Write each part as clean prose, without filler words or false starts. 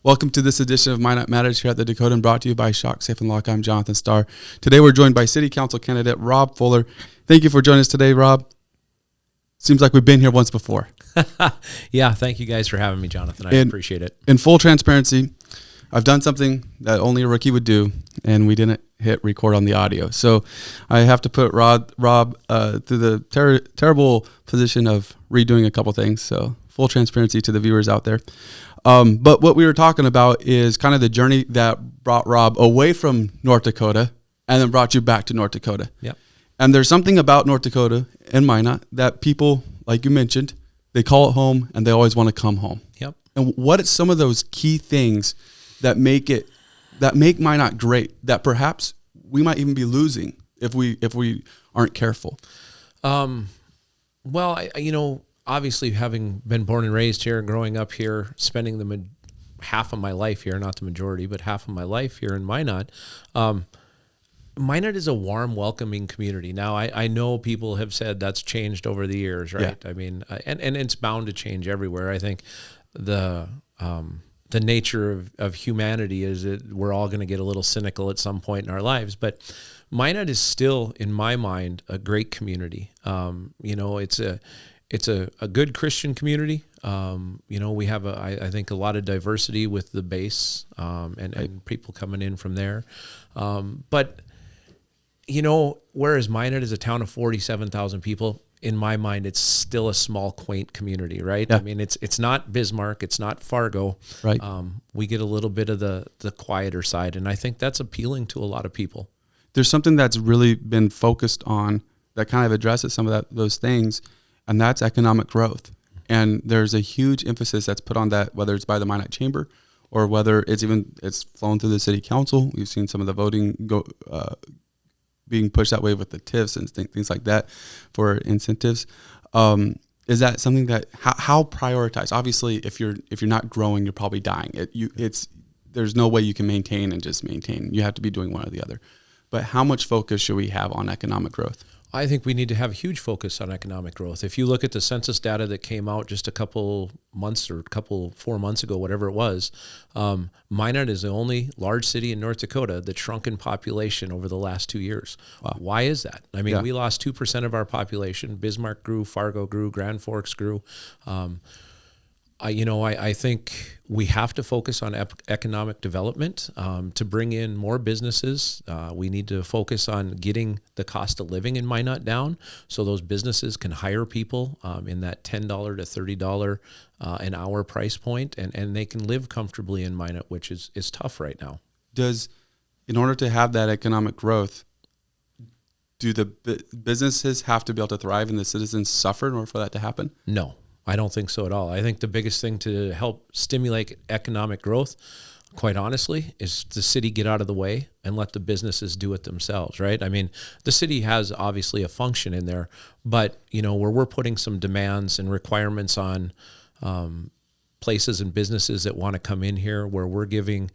Welcome to this edition of Minot Matters here at the Dakota, and brought to you by Shock, Safe, and Lock. I'm Jonathan Starr. Today we're joined by City Council candidate Rob Fuller. Thank you for joining us today, Rob. Seems like we've been here once before. Yeah, thank you guys for having me, Jonathan. I appreciate it. In full transparency, I've done something that only a rookie would do, and we didn't hit record on the audio. So I have to put Rob through the terrible position of redoing a couple things. So full transparency to the viewers out there. But what we were talking about is kind of the journey that brought Rob away from North Dakota and then brought you back to North Dakota. Yep. And there's something about North Dakota and Minot that people, like you mentioned, they call it home and they always want to come home. Yep. And what are some of those key things that make Minot great that perhaps we might even be losing if we aren't careful? Well, obviously, having been born and raised here, growing up here, spending half of my life here, not the majority, but half of my life here in Minot, Minot is a warm, welcoming community. Now, I know people have said that's changed over the years, right? Yeah. I mean, and it's bound to change everywhere. I think the nature of humanity is that we're all going to get a little cynical at some point in our lives, but Minot is still, in my mind, a great community. It's a good Christian community. We have I think a lot of diversity with the base and people coming in from there. But whereas Minot is a town of 47,000 people, in my mind, it's still a small, quaint community, right? Yeah. I mean, it's not Bismarck, it's not Fargo. Right. We get a little bit of the quieter side, and I think that's appealing to a lot of people. There's something that's really been focused on that kind of addresses some of those things, and that's economic growth. And there's a huge emphasis that's put on that, whether it's by the Minot Chamber or whether it's flown through the City Council. We've seen some of the voting being pushed that way with the TIFs and things like that for incentives. Is that something that how prioritized? Obviously, if you're not growing, you're probably dying. There's no way you can maintain and just maintain. You have to be doing one or the other. But how much focus should we have on economic growth? I think we need to have a huge focus on economic growth. If you look at the census data that came out just a couple months or 4 months ago, whatever it was, Minot is the only large city in North Dakota that shrunk in population over the last 2 years. Wow. Why is that? I mean, we lost 2% of our population. Bismarck grew, Fargo grew, Grand Forks grew. I think we have to focus on economic development to bring in more businesses. We need to focus on getting the cost of living in Minot down so those businesses can hire people in that $10 to $30 an hour price point, and they can live comfortably in Minot, which is tough right now. In order to have that economic growth, do the businesses have to be able to thrive and the citizens suffer in order for that to happen? No. I don't think so at all. I think the biggest thing to help stimulate economic growth, quite honestly, is the city get out of the way and let the businesses do it themselves, right? I mean, the city has obviously a function in there, but, where we're putting some demands and requirements on places and businesses that want to come in here, where we're giving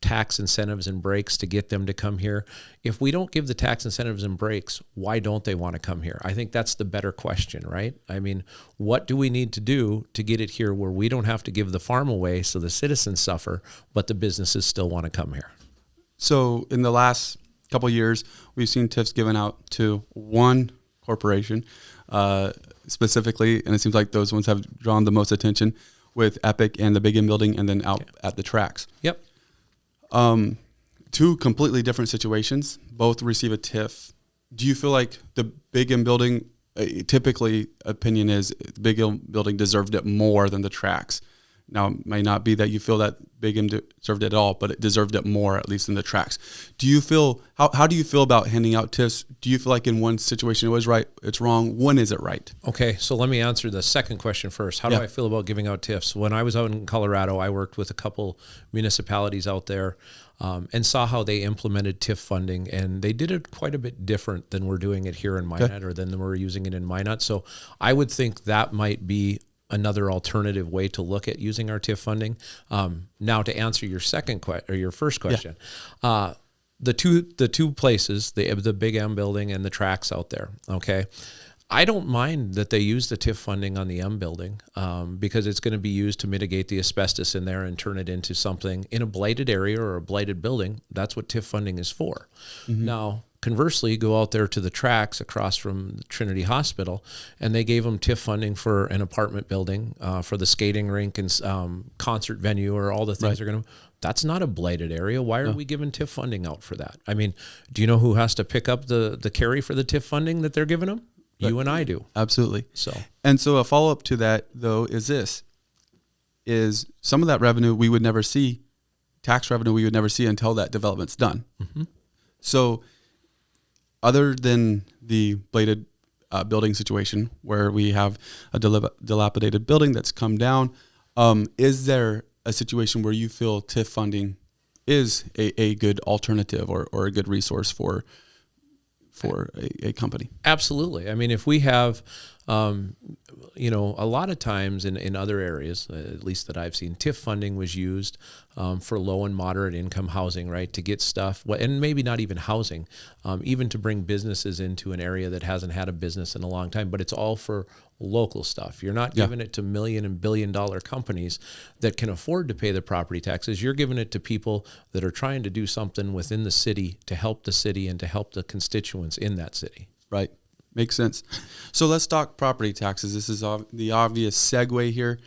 tax incentives and breaks to get them to come here. If we don't give the tax incentives and breaks, why don't they want to come here? I think that's the better question, right? I mean, what do we need to do to get it here where we don't have to give the farm away so the citizens suffer, but the businesses still want to come here? So in the last couple of years, we've seen TIFs given out to one corporation specifically, and it seems like those ones have drawn the most attention with Epic and the Big M building and then out at the tracks. Yep. Two completely different situations, both receive a TIF. Do you feel like the Big M building, typically opinion is the Big M building deserved it more than the tracks? Now, it may not be that you feel that Big M deserved it at all, but it deserved it more, at least than the tracks. Do you feel, how do you feel about handing out TIFs? Do you feel like in one situation it was right, it's wrong? When is it right? Okay, so let me answer the second question first. How do I feel about giving out TIFs? When I was out in Colorado, I worked with a couple municipalities out there and saw how they implemented TIF funding, and they did it quite a bit different than we're doing it here in Minot or than we're using it in Minot. So I would think that might be another alternative way to look at using our TIF funding. Now, to answer your your first question, the two places, the Big M building and the tracks out there. Okay, I don't mind that they use the TIF funding on the M building because it's going to be used to mitigate the asbestos in there and turn it into something in a blighted area or a blighted building. That's what TIF funding is for. Now, conversely, go out there to the tracks across from Trinity Hospital, and they gave them TIF funding for an apartment building, for the skating rink and concert venue, or all the things they're going to. That's not a blighted area. Why are we giving TIF funding out for that? I mean, do you know who has to pick up the carry for the TIF funding that they're giving them? You and I do. Absolutely. So a follow-up to that, though, is some of that revenue we would never see, tax revenue we would never see until that development's done. So other than the bladed building situation where we have a dilapidated building that's come down, is there a situation where you feel TIF funding is a good alternative or a good resource for a company? Absolutely. I mean, if we have, a lot of times in other areas, at least that I've seen, TIF funding was used for low and moderate income housing, right? To get stuff, and maybe not even housing, even to bring businesses into an area that hasn't had a business in a long time, but it's all for local stuff. You're not giving it to million and billion dollar companies that can afford to pay the property taxes. You're giving it to people that are trying to do something within the city to help the city and to help the constituents in that city. Right. Makes sense. So let's talk property taxes. This is the obvious segue here.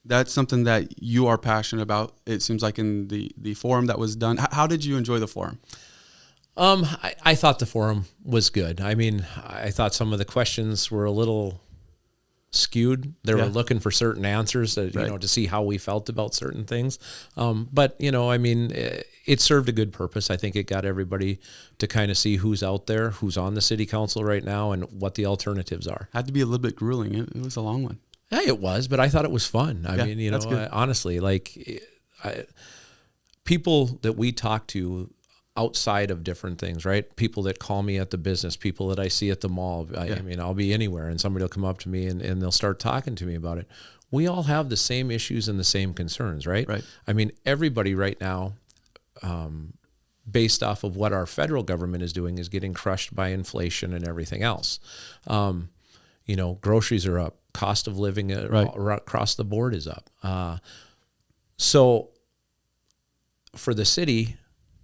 That's something that you are passionate about. It seems like in the forum that was done. How did you enjoy the forum? I thought the forum was good. I mean, I thought some of the questions were a little skewed. They were looking for certain answers, to see how we felt about certain things. But it served a good purpose. I think it got everybody to kind of see who's out there, who's on the city council right now, and what the alternatives are. Had to be a little bit grueling. It was a long one. Yeah, it was, but I thought it was fun. I mean, honestly, people that we talk to outside of different things, right? People that call me at the business, people that I see at the mall. I mean, I'll be anywhere and somebody will come up to me and they'll start talking to me about it. We all have the same issues and the same concerns, right? Right. I mean, everybody right now, based off of what our federal government is doing, is getting crushed by inflation and everything else. Groceries are up, cost of living across the board is up. So for the city,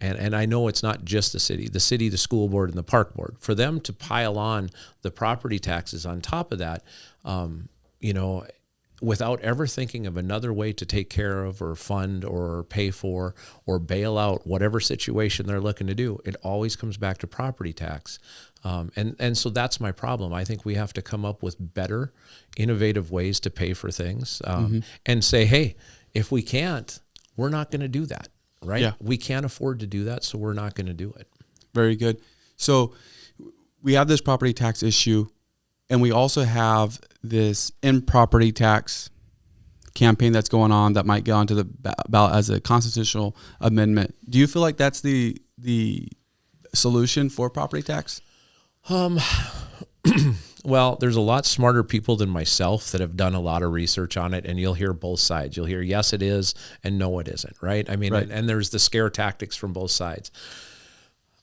and I know it's not just the city, the school board, and the park board, for them to pile on the property taxes on top of that, without ever thinking of another way to take care of or fund or pay for or bail out whatever situation they're looking to do, it always comes back to property tax. And so that's my problem. I think we have to come up with better, innovative ways to pay for things, and say, hey, if we can't, we're not going to do that. Right? Yeah. We can't afford to do that, so we're not going to do it. Very good. So we have this property tax issue, and we also have this in-property tax campaign that's going on that might get onto the ballot as a constitutional amendment. Do you feel like that's the solution for property tax? Well, there's a lot smarter people than myself that have done a lot of research on it, and you'll hear both sides. You'll hear, yes, it is, and no, it isn't, right? I mean, and there's the scare tactics from both sides.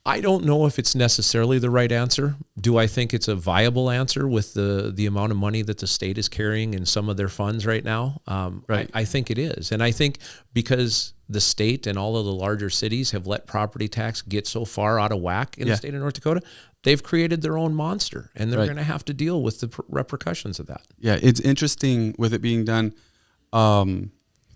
I don't know if it's necessarily the right answer. Do I think it's a viable answer with the amount of money that the state is carrying in some of their funds right now? I think it is. And I think because the state and all of the larger cities have let property tax get so far out of whack in the state of North Dakota, they've created their own monster, and they're going to have to deal with the repercussions of that. Yeah, it's interesting with it being done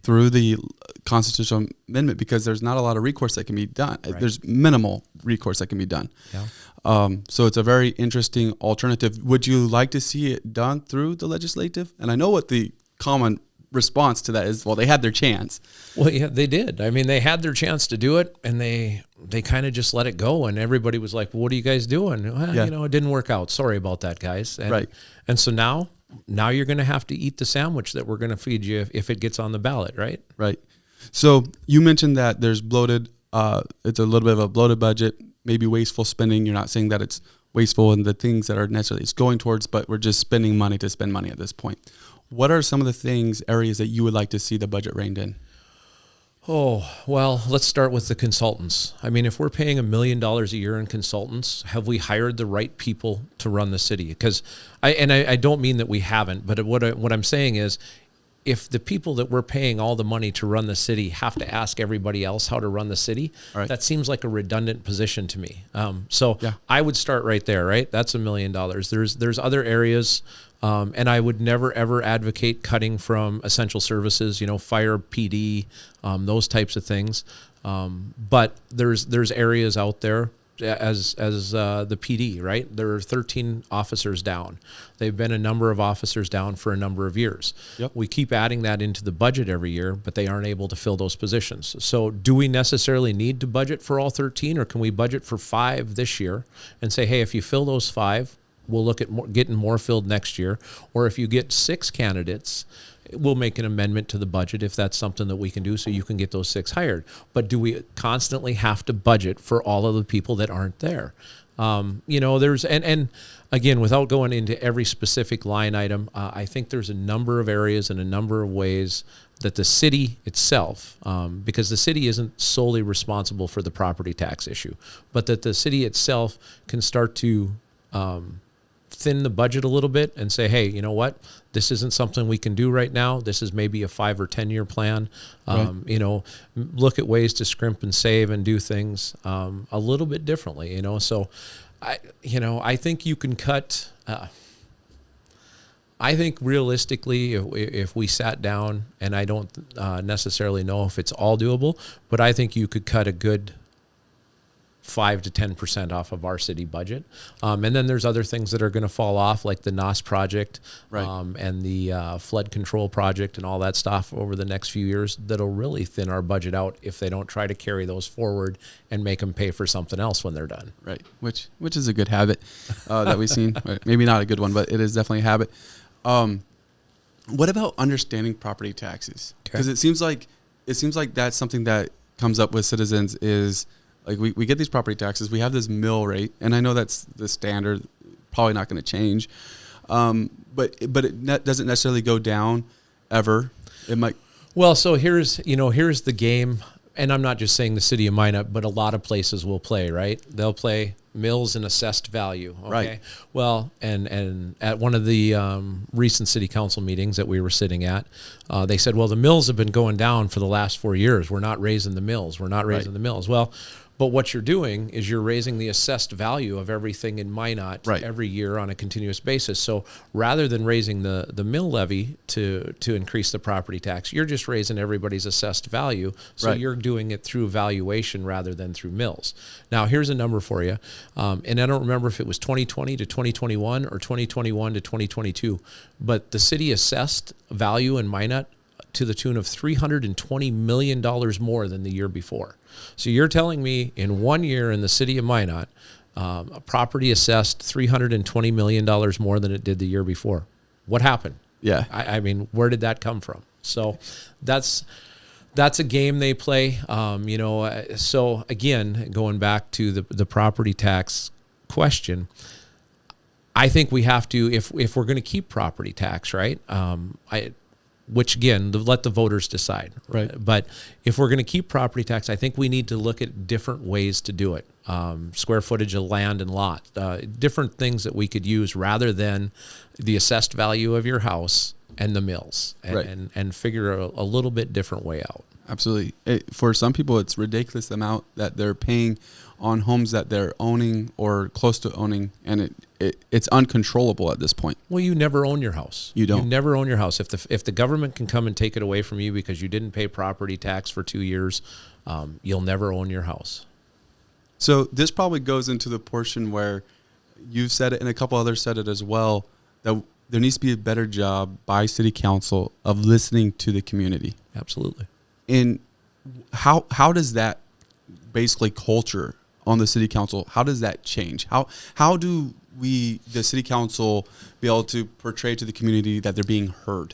through the constitutional amendment because there's not a lot of recourse that can be done. Right. There's minimal recourse that can be done. Yeah. So it's a very interesting alternative. Would you like to see it done through the legislative? And I know what the common response to that is, well, they had their chance. Well, yeah, they did. I mean, they had their chance to do it, and they kind of just let it go, and everybody was like, well, what are you guys doing? Well, it didn't work out. Sorry about that, guys. And, and so now you're going to have to eat the sandwich that we're going to feed you if it gets on the ballot, right? Right. So you mentioned that there's bloated, it's a little bit of a bloated budget, maybe wasteful spending. You're not saying that it's wasteful in the things that are necessarily it's going towards, but we're just spending money to spend money at this point. What are some of the areas that you would like to see the budget reined in? Oh, well, let's start with the consultants. I mean, if we're paying $1 million a year in consultants, have we hired the right people to run the city? Because I don't mean that we haven't, but what I'm saying is, if the people that we're paying all the money to run the city have to ask everybody else how to run the city, right, that seems like a redundant position to me. So yeah, I would start right there, right? That's $1 million. There's other areas, and I would never, ever advocate cutting from essential services, fire, PD, those types of things. But there's areas out there as the PD, right? There are 13 officers down. They've been a number of officers down for a number of years. Yep. We keep adding that into the budget every year, but they aren't able to fill those positions. So do we necessarily need to budget for all 13, or can we budget for 5 this year and say, hey, if you fill those 5, we'll look at getting more filled next year. Or if you get 6 candidates, we'll make an amendment to the budget if that's something that we can do so you can get those 6 hired. But do we constantly have to budget for all of the people that aren't there? There's, and again, without going into every specific line item, I think there's a number of areas and a number of ways that the city itself, because the city isn't solely responsible for the property tax issue, but that the city itself can start to thin the budget a little bit and say, hey, you know what? This isn't something we can do right now. This is maybe a 5 or 10 year plan. Right. Look at ways to scrimp and save and do things a little bit differently. So I think you can cut. I think realistically, if we sat down, and I don't necessarily know if it's all doable, but I think you could cut a good 5 to 10% off of our city budget. And then there's other things that are going to fall off, like the NOS project, right, and the flood control project and all that stuff over the next few years that'll really thin our budget out if they don't try to carry those forward and make them pay for something else when they're done. Right. Which is a good habit that we've seen. Maybe not a good one, but it is definitely a habit. What about understanding property taxes? Because it seems like that's something that comes up with citizens is, like, we get these property taxes, we have this mill rate, and I know that's the standard, probably not going to change, but it doesn't necessarily go down ever. It might. Well, so here's the game, and I'm not just saying the city of Minot, but a lot of places will play, right? They'll play mills and assessed value. Okay. Right. Well, and at one of the recent city council meetings that we were sitting at, they said, well, the mills have been going down for the last 4 years. We're not raising the mills. We're not raising the mills. Well, but what you're doing is you're raising the assessed value of everything in Minot every year on a continuous basis. So rather than raising the mill levy to increase the property tax, you're just raising everybody's assessed value. So you're doing it through valuation rather than through mills. Now, here's a number for you. And I don't remember if it was 2020 to 2021 or 2021 to 2022, but the city assessed value in Minot to the tune of $320 million more than the year before. So you're telling me in 1 year in the city of Minot, a property assessed $320 million more than it did the year before. What happened? Yeah. I mean, where did that come from? So that's a game they play. So again, going back to the property tax question, I think we have to, if we're going to keep property tax, right? Which again, let the voters decide. Right. But if we're going to keep property tax, I think we need to look at different ways to do it. Square footage of land and lot, different things that we could use rather than the assessed value of your house and the mills, and figure a little bit different way out. Absolutely. For some people, it's ridiculous the amount that they're paying on homes that they're owning or close to owning, and it's uncontrollable at this point. Well, you never own your house. You don't. You never own your house. If the government can come and take it away from you because you didn't pay property tax for 2 years, you'll never own your house. So this probably goes into the portion where you've said it and a couple others said it as well, that there needs to be a better job by city council of listening to the community. Absolutely. And how does that basically culture on the city council, how does that change? How do the city council, be able to portray to the community that they're being heard?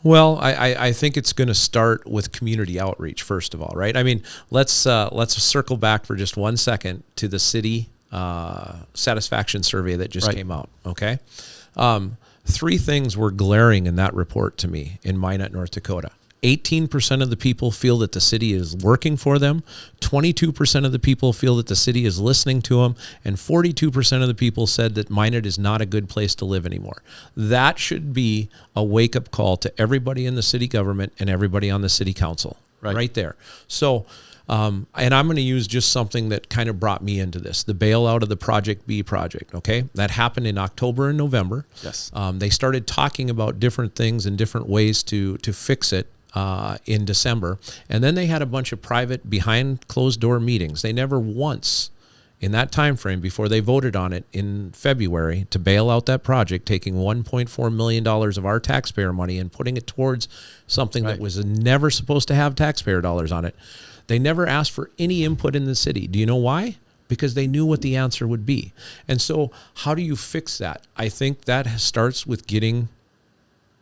Well, I think it's going to start with community outreach, first of all, right? I mean, let's circle back for just 1 second to the city satisfaction survey that just came out, okay? Three things were glaring in that report to me in Minot, North Dakota. 18% of the people feel that the city is working for them. 22% of the people feel that the city is listening to them. And 42% of the people said that Minot is not a good place to live anymore. That should be a wake-up call to everybody in the city government and everybody on the city council. Right there. So, and I'm going to use just something that kind of brought me into this, the bailout of the Project B project, okay? That happened in October and November. Yes. They started talking about different things and different ways to fix it in December. And then they had a bunch of private behind closed door meetings. They never once in that time frame before they voted on it in February to bail out that project, taking $1.4 million of our taxpayer money and putting it towards something that was never supposed to have taxpayer dollars on it. They never asked for any input in the city. Do you know why? Because they knew what the answer would be. And so how do you fix that? I think that starts with getting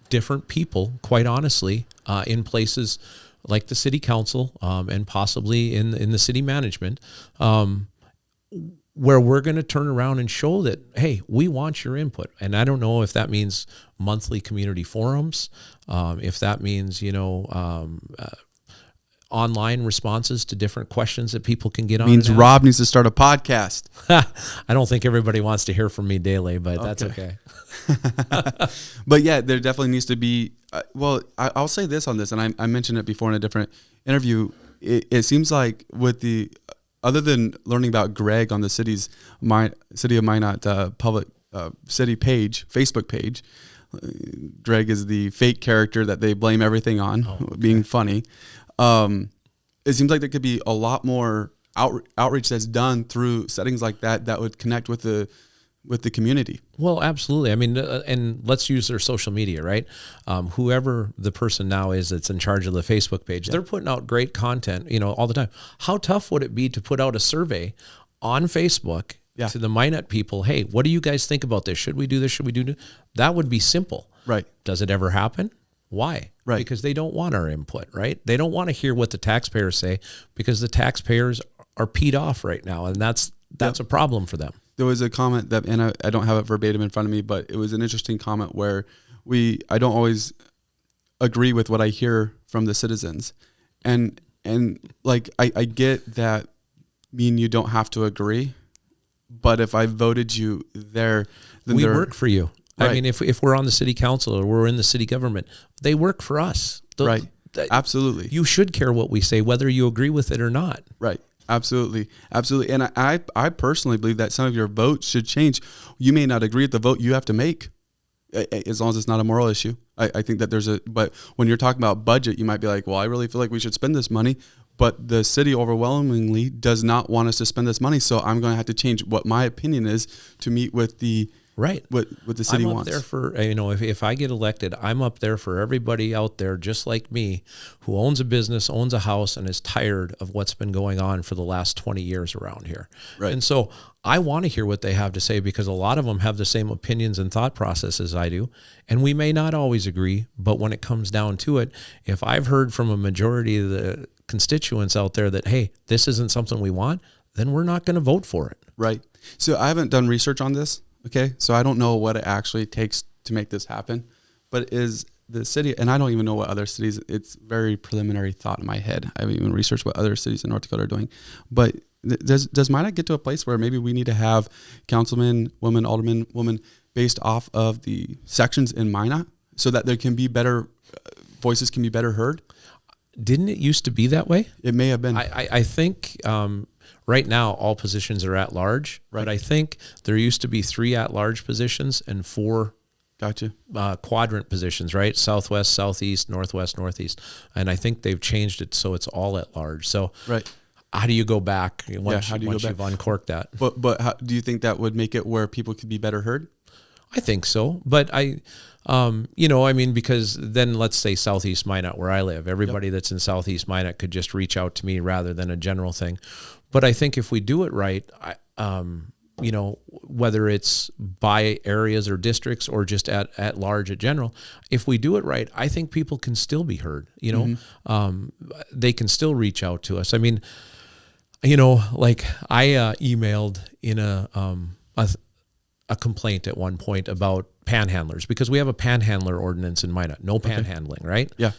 different people, quite honestly, in places like the city council and possibly in the city management, where we're going to turn around and show that, hey, we want your input. And I don't know if that means monthly community forums, if that means, online responses to different questions that people can get on. Means Rob needs to start a podcast. I don't think everybody wants to hear from me daily, but that's okay. But yeah, there definitely needs to be, I'll say this on this, and I mentioned it before in a different interview. It seems like with other than learning about Greg on the City of Minot public city page, Facebook page, Greg is the fake character that they blame everything on, being funny. It seems like there could be a lot more outreach that's done through settings like that would connect with the community. Well, absolutely. I mean, and let's use their social media, right? Whoever the person now is that's in charge of the Facebook page, they're putting out great content, all the time. How tough would it be to put out a survey on Facebook to the Minot people? Hey, what do you guys think about this? Should we do this? Should we do this? That would be simple. Right. Does it ever happen? Why? Right. Because they don't want our input, right? They don't want to hear what the taxpayers say because the taxpayers are peed off right now, and that's a problem for them. There was a comment that, and I don't have it verbatim in front of me, but it was an interesting comment where I don't always agree with what I hear from the citizens, and like I get that you don't have to agree, but if I voted you there, then we work for you. Right. I mean, if we're on the city council or we're in the city government, they work for us. Right. Absolutely. You should care what we say, whether you agree with it or not. Right. Absolutely. Absolutely. And I personally believe that some of your votes should change. You may not agree with the vote you have to make, as long as it's not a moral issue. I think that but when you're talking about budget, you might be like, well, I really feel like we should spend this money, but the city overwhelmingly does not want us to spend this money. So I'm going to have to change what my opinion is to meet with the right. What the city I'm up wants. There for, if I get elected, I'm up there for everybody out there just like me who owns a business, owns a house, and is tired of what's been going on for the last 20 years around here. Right. And so I want to hear what they have to say because a lot of them have the same opinions and thought processes I do. And we may not always agree, but when it comes down to it, if I've heard from a majority of the constituents out there that, hey, this isn't something we want, then we're not going to vote for it. Right. So I haven't done research on this. Okay, so I don't know what it actually takes to make this happen, but is the city, and I don't even know what other cities, it's very preliminary thought in my head. I haven't even researched what other cities in North Dakota are doing, but does Minot get to a place where maybe we need to have councilmen, women, aldermen, women based off of the sections in Minot so that there can be better, voices can be better heard? Didn't it used to be that way? It may have been. I think right now all positions are at large, right. But I think there used to be 3 at large positions and 4 quadrant positions, right? Southwest, southeast, northwest, northeast. And I think they've changed it so it's all at large. So right. How do you go back once you've uncorked that? But how, do you think that would make it where people could be better heard? I think so. But because then let's say Southeast Minot, where I live, everybody that's in Southeast Minot could just reach out to me rather than a general thing. But I think if we do it right, whether it's by areas or districts or just at large at general, if we do it right, I think people can still be heard. They can still reach out to us. I mean, like I emailed in a complaint at one point about panhandlers, because we have a panhandler ordinance in Minot, no panhandling, right? Yeah.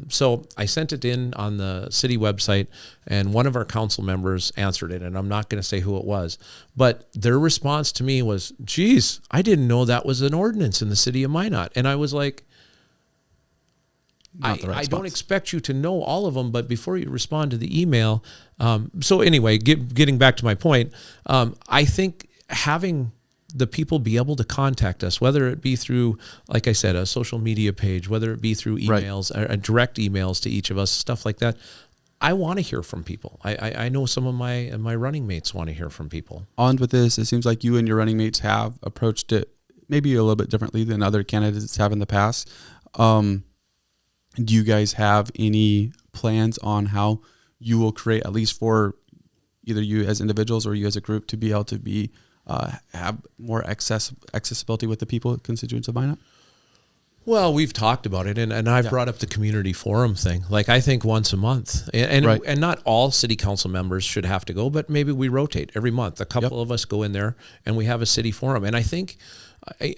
So I sent it in on the city website, and one of our council members answered it, and I'm not going to say who it was, but their response to me was, geez, I didn't know that was an ordinance in the city of Minot. And I was like, I don't expect you to know all of them, but before you respond to the email. So anyway, getting back to my point, I think having the people be able to contact us, whether it be through, like I said, a social media page, whether it be through emails, or direct emails to each of us, stuff like that. I want to hear from people. I know some of my running mates want to hear from people. On with this, it seems like you and your running mates have approached it maybe a little bit differently than other candidates have in the past. Do you guys have any plans on how you will create, at least for either you as individuals or you as a group, to be able to be have more accessibility with the people, constituents of Minot? Well, we've talked about it, and I've brought up the community forum thing. Like, I think once a month, and not all city council members should have to go, but maybe we rotate every month. A couple of us go in there, and we have a city forum. And I think,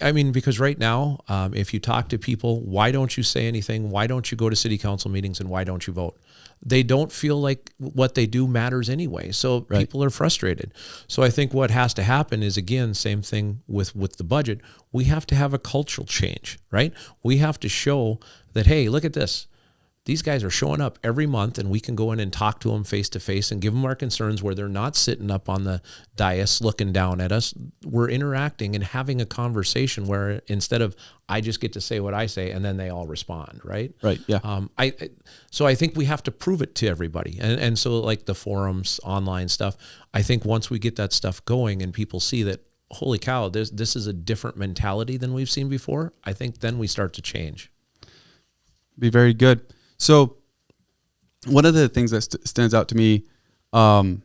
I mean, because right now, if you talk to people, why don't you say anything? Why don't you go to city council meetings, and why don't you vote? They don't feel like what they do matters anyway. So people are frustrated. So I think what has to happen is, again, same thing with the budget. We have to have a cultural change, right? We have to show that, hey, look at this. These guys are showing up every month, and we can go in and talk to them face to face and give them our concerns where they're not sitting up on the dais looking down at us. We're interacting and having a conversation where instead of I just get to say what I say and then they all respond, right? Right, yeah. So I think we have to prove it to everybody. And so like the forums, online stuff, I think once we get that stuff going and people see that, holy cow, this is a different mentality than we've seen before, I think then we start to change. Be very good. So one of the things that stands out to me, only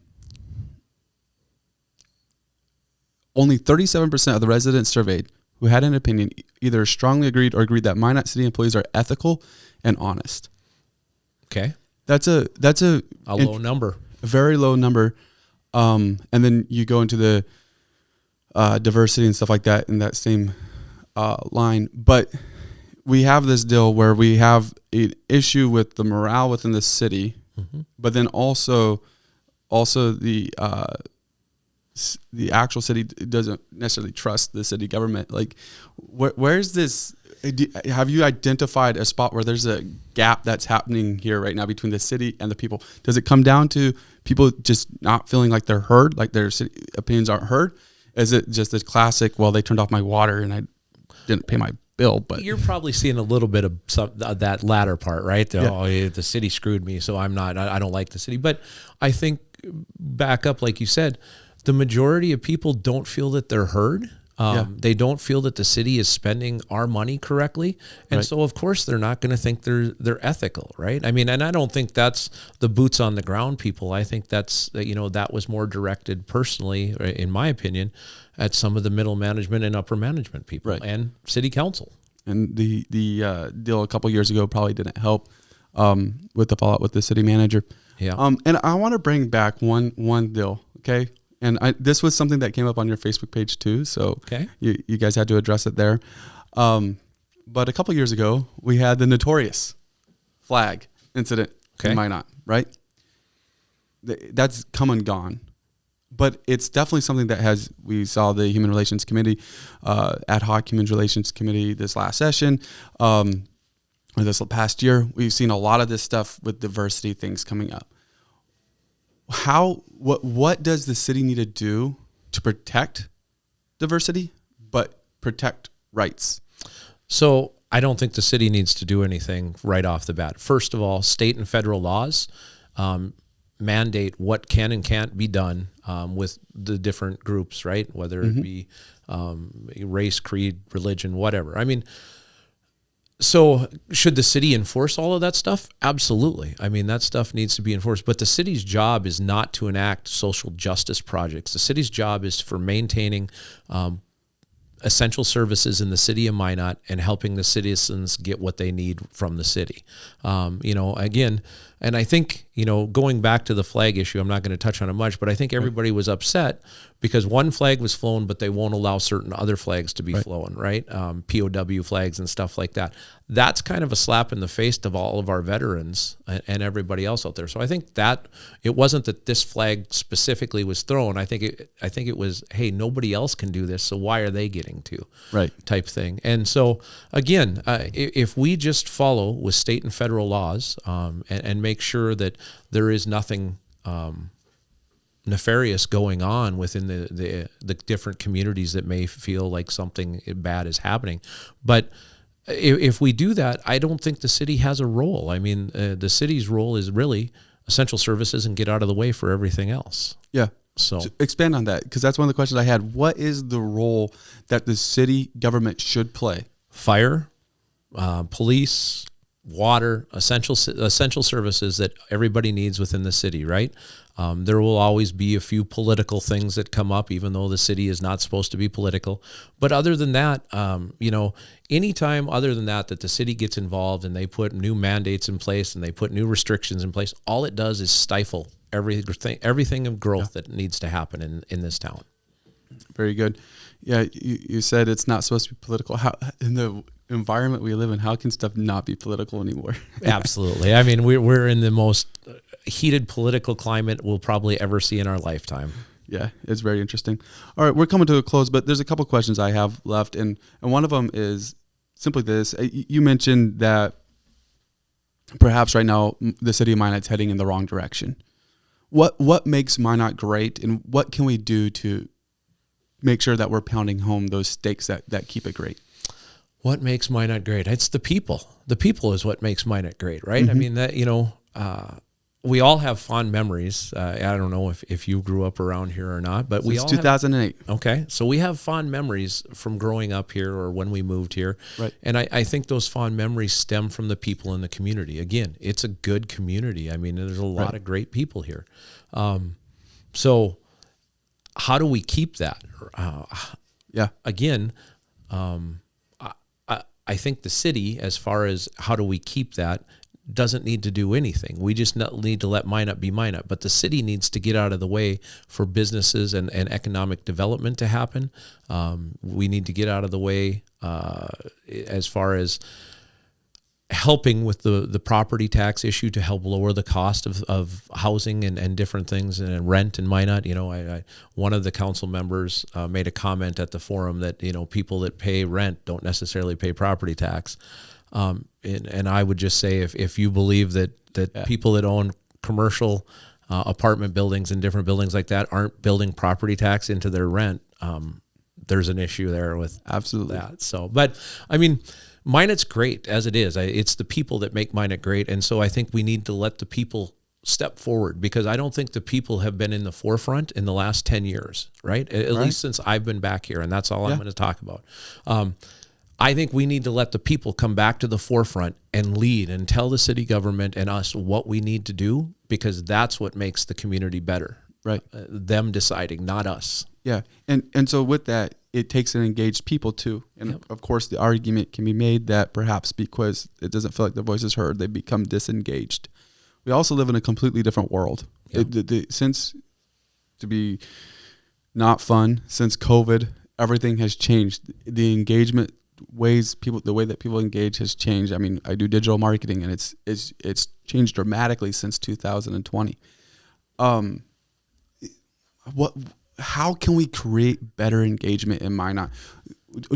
37% of the residents surveyed who had an opinion either strongly agreed or agreed that Minot City employees are ethical and honest. Okay. That's a low number. A very low number. And then you go into the diversity and stuff like that in that same line. But we have this deal where we have an issue with the morale within the city, but then also the actual city doesn't necessarily trust the city government. Like, where's this? Have you identified a spot where there's a gap that's happening here right now between the city and the people? Does it come down to people just not feeling like they're heard, like their city opinions aren't heard? Is it just this classic, well, they turned off my water and I didn't pay my bill? But you're probably seeing a little bit of that latter part, right? Oh, the city screwed me, so I don't like the city. But I think, back up, like you said, the majority of people don't feel that they're heard. They don't feel that the city is spending our money correctly. And so, of course, they're not going to think they're ethical, right? I mean, and I don't think that's the boots on the ground people. I think that's, that was more directed personally, in my opinion, at some of the middle management and upper management people and city council. And the deal a couple years ago probably didn't help with the fallout with the city manager. Yeah. And I want to bring back one deal, okay? And this was something that came up on your Facebook page too, so you guys had to address it there. But a couple years ago, we had the notorious flag incident in Minot, right? That's come and gone. But it's definitely something that we saw the Human Relations Committee, ad hoc Human Relations Committee this last session, or this past year. We've seen a lot of this stuff with diversity things coming up. What does the city need to do to protect diversity, but protect rights? So I don't think the city needs to do anything right off the bat. First of all, state and federal laws mandate what can and can't be done with the different groups, right? Whether it be race, creed, religion, whatever. I mean, so should the city enforce all of that stuff? Absolutely. I mean, that stuff needs to be enforced. But the city's job is not to enact social justice projects. The city's job is for maintaining essential services in the city of Minot and helping the citizens get what they need from the city. Again, and I think, going back to the flag issue, I'm not going to touch on it much, but I think everybody was upset because one flag was flown, but they won't allow certain other flags to be flown, right? POW flags and stuff like that. That's kind of a slap in the face of all of our veterans and everybody else out there. So I think that it wasn't that this flag specifically was thrown. I think it was, hey, nobody else can do this, so why are they getting to? Right. Type thing. And so again, if we just follow with state and federal laws and make sure that there is nothing nefarious going on within the different communities that may feel like something bad is happening. But if we do that, I don't think the city has a role. I mean, the city's role is really essential services and get out of the way for everything else. Yeah. So expand on that, because that's one of the questions I had. What is the role that the city government should play? Fire, police, water, essential services that everybody needs within the city, right? There will always be a few political things that come up, even though the city is not supposed to be political. But other than that, anytime other than that the city gets involved and they put new mandates in place and they put new restrictions in place, all it does is stifle everything of growth that needs to happen in this town. Very good. Yeah, you said it's not supposed to be political. How in the environment we live in, how can stuff not be political anymore? Absolutely. I mean, we're in the most heated political climate we'll probably ever see in our lifetime. Yeah, it's very interesting. All right, we're coming to a close, but there's a couple questions I have left, and one of them is simply this. You mentioned that perhaps right now the city of Minot's heading in the wrong direction. What makes Minot great, and what can we do to make sure that we're pounding home those stakes that keep it great? What makes Minot great? It's the people. The people is what makes Minot great, right? Mm-hmm. I mean, that we all have fond memories. I don't know if you grew up around here or not, but we all 2008. Okay, so we have fond memories from growing up here or when we moved here. Right. And I think those fond memories stem from the people in the community. Again, it's a good community. I mean, there's a lot of great people here. So how do we keep that? Again, I think the city, as far as how do we keep that, doesn't need to do anything. We just need to let Minot be Minot. But the city needs to get out of the way for businesses and economic development to happen. We need to get out of the way as far as helping with the property tax issue to help lower the cost of housing and different things and rent in Minot. One of the council members made a comment at the forum that people that pay rent don't necessarily pay property tax. And I would just say if you believe that people that own commercial apartment buildings and different buildings like that aren't building property tax into their rent, there's an issue there with absolutely that. So, but I mean, Minot's great as it is. It's the people that make Minot great. And so I think we need to let the people step forward, because I don't think the people have been in the forefront in the last 10 years, right? At least since I've been back here, and that's all I'm going to talk about. I think we need to let the people come back to the forefront and lead and tell the city government and us what we need to do, because that's what makes the community better. Right. Them deciding, not us. Yeah. And so with that, it takes an engaged people too. And of course, the argument can be made that perhaps because it doesn't feel like their voice is heard, they become disengaged. We also live in a completely different world. Since, to be not fun, since COVID, everything has changed. The engagement the way that people engage has changed. I mean, I do digital marketing, and it's changed dramatically since 2020. How can we create better engagement in Minot?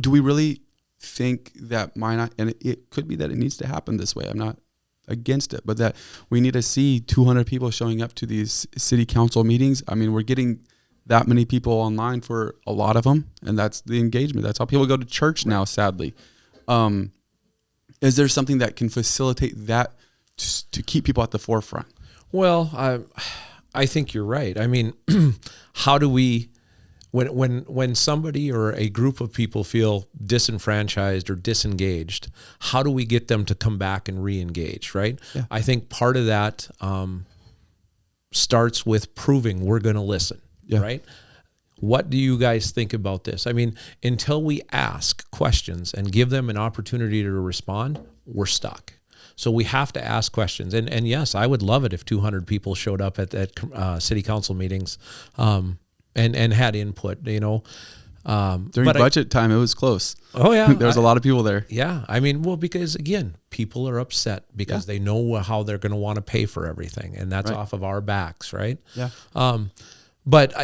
Do we really think that Minot, and it could be that it needs to happen this way, I'm not against it, but that we need to see 200 people showing up to these city council meetings? I mean, we're getting that many people online for a lot of them, and that's the engagement. That's how people go to church now, sadly. Is there something that can facilitate that to keep people at the forefront? Well, I think you're right. I mean, how do we, when somebody or a group of people feel disenfranchised or disengaged, how do we get them to come back and re-engage, right? Yeah. I think part of that starts with proving we're going to listen, right? What do you guys think about this? I mean, until we ask questions and give them an opportunity to respond, we're stuck. So we have to ask questions. And yes, I would love it if 200 people showed up at city council meetings and had input, During budget time, it was close. Oh, yeah. There was a lot of people there. Yeah. I mean, well, because again, people are upset because they know how they're going to want to pay for everything. And that's off of our backs, right? Yeah. But,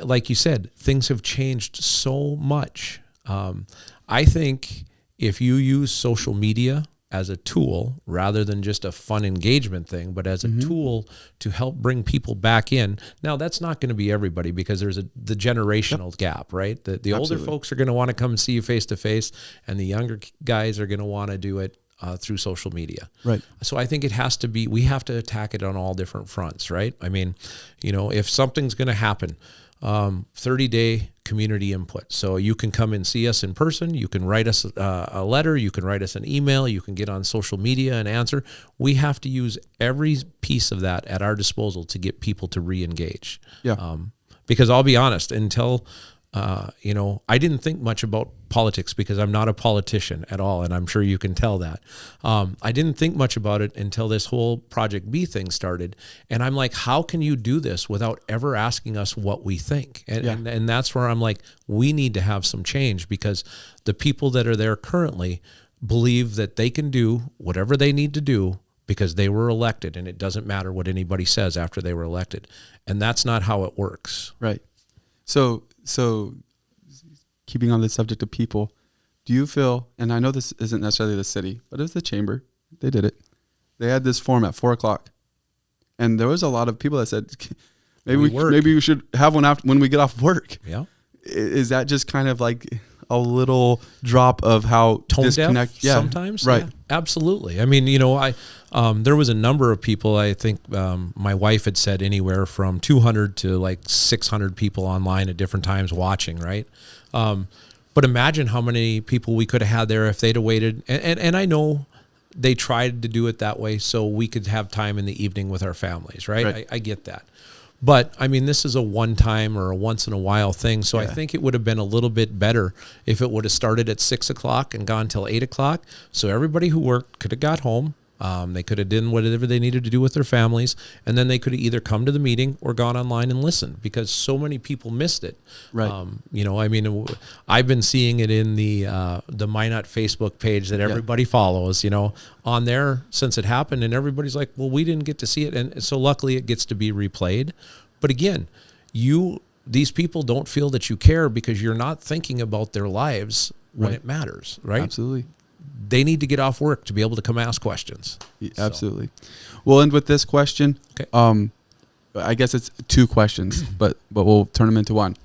like you said, things have changed so much. I think if you use social media as a tool rather than just a fun engagement thing, but as a tool to help bring people back in. Now, that's not going to be everybody because there's the generational gap, right? The older folks are going to want to come and see you face to face, and the younger guys are going to want to do it through social media. Right. So I think we have to attack it on all different fronts, right? I mean, if something's going to happen, 30-day community input. So you can come and see us in person. You can write us a letter. You can write us an email. You can get on social media and answer. We have to use every piece of that at our disposal to get people to re-engage. Yeah. Because I'll be honest, until I didn't think much about politics because I'm not a politician at all, and I'm sure you can tell that. I didn't think much about it until this whole Project B thing started, and I'm like, how can you do this without ever asking us what we think? And that's where I'm like, we need to have some change because the people that are there currently believe that they can do whatever they need to do because they were elected, and it doesn't matter what anybody says after they were elected. And that's not how it works. Right. So keeping on the subject of people, do you feel, and I know this isn't necessarily the city, but it was the chamber. They did it. They had this forum at 4:00. And there was a lot of people that said, maybe we should have one after when we get off work. Yeah. Is that just kind of like a little drop of how tone disconnect? deaf sometimes? Right. Yeah, absolutely. I mean, there was a number of people, I think my wife had said anywhere from 200 to like 600 people online at different times watching, right? But imagine how many people we could have had there if they'd have waited. And I know they tried to do it that way so we could have time in the evening with our families, right? I get that. But, I mean, this is a one-time or a once-in-a-while thing, so I think it would have been a little bit better if it would have started at 6 o'clock and gone till 8 o'clock, so everybody who worked could have got home. They could have done whatever they needed to do with their families, and then they could have either come to the meeting or gone online and listened because so many people missed it. Right. I mean, I've been seeing it in the Minot Facebook page that everybody follows, on there since it happened, and everybody's like, well, we didn't get to see it, and so luckily it gets to be replayed. But again, these people don't feel that you care because you're not thinking about their lives when it matters, right? Absolutely. They need to get off work to be able to come ask questions. Absolutely. We'll end with this question. Okay. I guess it's two questions, but we'll turn them into one.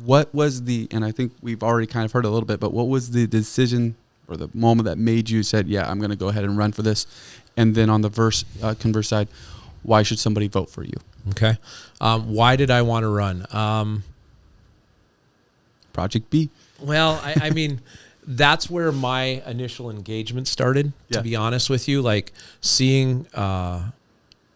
What was and I think we've already kind of heard a little bit, but what was the decision or the moment that made you said, yeah, I'm going to go ahead and run for this? And then on the converse side, why should somebody vote for you? Okay. Why did I want to run? Project B. Well, I mean, that's where my initial engagement started, to be honest with you, like seeing, and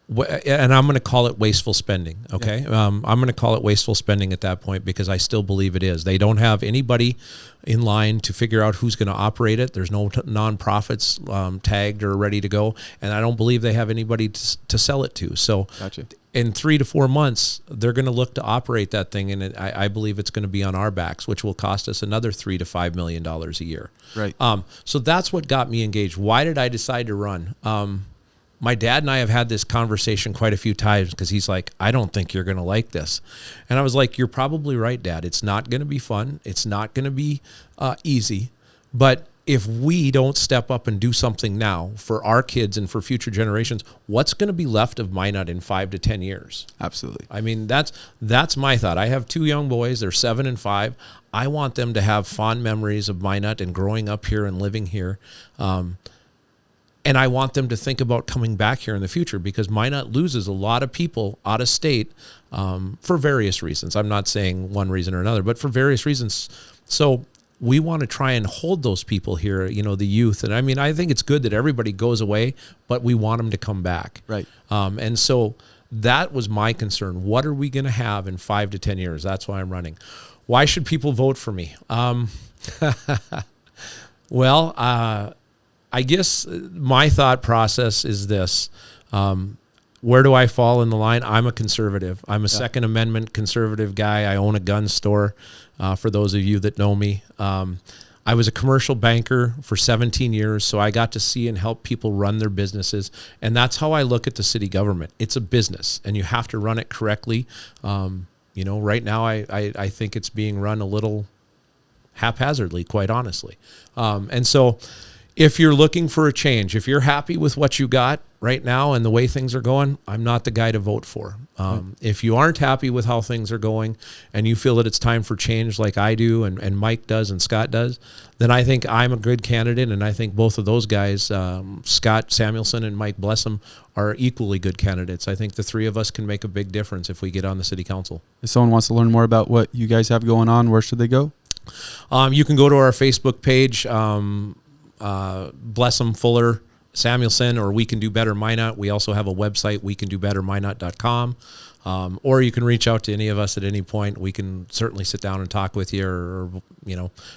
I'm going to call it wasteful spending. Okay. Yeah. I'm going to call it wasteful spending at that point because I still believe it is. They don't have anybody in line to figure out who's going to operate it. There's no nonprofits tagged or ready to go. And I don't believe they have anybody to sell it to. So gotcha. In 3 to 4 months, they're going to look to operate that thing, and I believe it's going to be on our backs, which will cost us another $3 to $5 million a year. Right. So that's what got me engaged. Why did I decide to run? My dad and I have had this conversation quite a few times because he's like, I don't think you're going to like this. And I was like, you're probably right, Dad. It's not going to be fun. It's not going to be easy. But if we don't step up and do something now for our kids and for future generations, what's going to be left of Minot in 5 to 10 years? Absolutely. I mean, that's my thought. I have 2 young boys. They're 7 and 5. I want them to have fond memories of Minot and growing up here and living here. And I want them to think about coming back here in the future because Minot loses a lot of people out of state for various reasons. I'm not saying one reason or another, but for various reasons. So we want to try and hold those people here, the youth. And I mean, I think it's good that everybody goes away, but we want them to come back. Right. And so that was my concern. What are we going to have in 5 to 10 years? That's why I'm running. Why should people vote for me? Well, I guess my thought process is this. Where do I fall in the line? I'm a conservative. I'm a Second Amendment conservative guy. I own a gun store, for those of you that know me. I was a commercial banker for 17 years, so I got to see and help people run their businesses. And that's how I look at the city government. It's a business, and you have to run it correctly. Right now I think it's being run a little haphazardly, quite honestly. And so if you're looking for a change, if you're happy with what you got right now and the way things are going, I'm not the guy to vote for. If you aren't happy with how things are going and you feel that it's time for change like I do and Mike does and Scott does, then I think I'm a good candidate, and I think both of those guys, Scott Samuelson and Mike Blessum, are equally good candidates. I think the three of us can make a big difference if we get on the city council. If someone wants to learn more about what you guys have going on, where should they go? You can go to our Facebook page, Blessum, Fuller, Samuelson, or We Can Do Better Minot. We also have a website, wecandobetterminot.com. Or you can reach out to any of us at any point. We can certainly sit down and talk with you. Or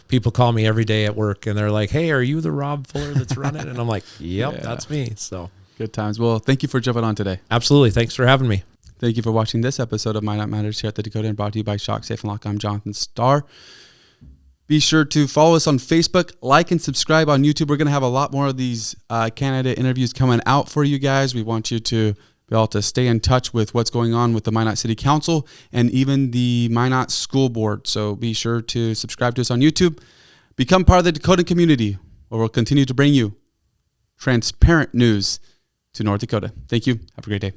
people call me every day at work and they're like, "Hey, are you the Rob Fuller that's running?" And I'm like, "Yep, that's me." So good times. Well, thank you for jumping on today. Absolutely. Thanks for having me. Thank you for watching this episode of Minot Matters here at the Dakota, and brought to you by Shock Safe and Lock. I'm Jonathan Starr. Be sure to follow us on Facebook, like and subscribe on YouTube. We're going to have a lot more of these candidate interviews coming out for you guys. We want you to be able to stay in touch with what's going on with the Minot City Council and even the Minot School Board. So be sure to subscribe to us on YouTube. Become part of the Dakota community, where we'll continue to bring you transparent news to North Dakota. Thank you. Have a great day.